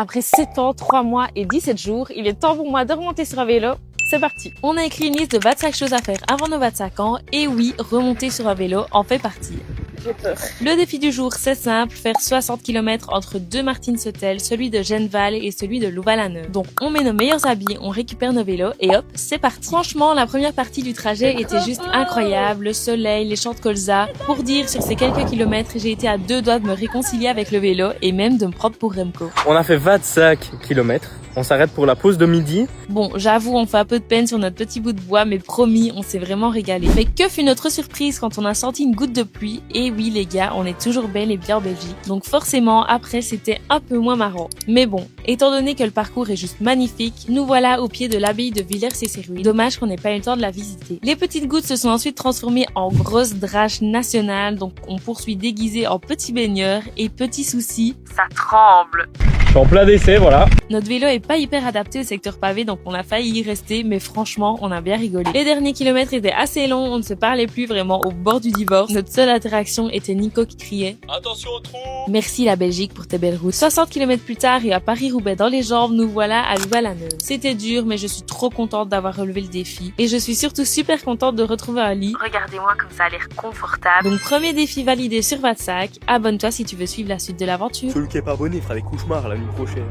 Après 7 ans, 3 mois et 17 jours, il est temps pour moi de remonter sur un vélo. C'est parti. On a écrit une liste de 25 choses à faire avant nos 25 ans et oui, remonter sur un vélo en fait partie. J'ai peur. Le défi du jour, c'est simple, faire 60 km entre deux Martin's-Hôtel, celui de Genval et celui de Louvain-la-Neuve. Donc on met nos meilleurs habits, on récupère nos vélos et hop, c'est parti. Franchement, la première partie du trajet était juste incroyable, le soleil, les champs de colza. Pour dire, sur ces quelques kilomètres, j'ai été à deux doigts de me réconcilier avec le vélo et même de me prendre pour Remco. On a fait 25 km. On s'arrête pour la pause de midi. Bon, j'avoue, on fait un peu de peine sur notre petit bout de bois, mais promis, on s'est vraiment régalé. Mais que fut notre surprise quand on a senti une goutte de pluie. Et oui, les gars, on est toujours bel et bien en Belgique. Donc forcément, après, c'était un peu moins marrant. Mais bon, étant donné que le parcours est juste magnifique, nous voilà au pied de l'abbaye de Villers-Cécéruit. Dommage qu'on n'ait pas eu le temps de la visiter. Les petites gouttes se sont ensuite transformées en grosses draches nationales, donc on poursuit déguisé en petits baigneurs. Et petit souci, ça tremble. Je suis en plein d'essai, voilà. Notre vélo est pas hyper adapté au secteur pavé, donc on a failli y rester, mais franchement, on a bien rigolé. Les derniers kilomètres étaient assez longs, on ne se parlait plus vraiment au bord du divorce. Notre seule interaction était Nico qui criait « Attention au trou !» Merci la Belgique pour tes belles routes. 60 km plus tard et à Paris-Roubaix dans les jambes, nous voilà à Louvain-la-Neuve. C'était dur, mais je suis trop contente d'avoir relevé le défi. Et je suis surtout super contente de retrouver un lit. Regardez-moi comme ça a l'air confortable. Donc premier défi validé sur 25. Abonne-toi si tu veux suivre la suite de l'aventure. Celui qui est pas abonné fera des cauchemars la nuit prochaine.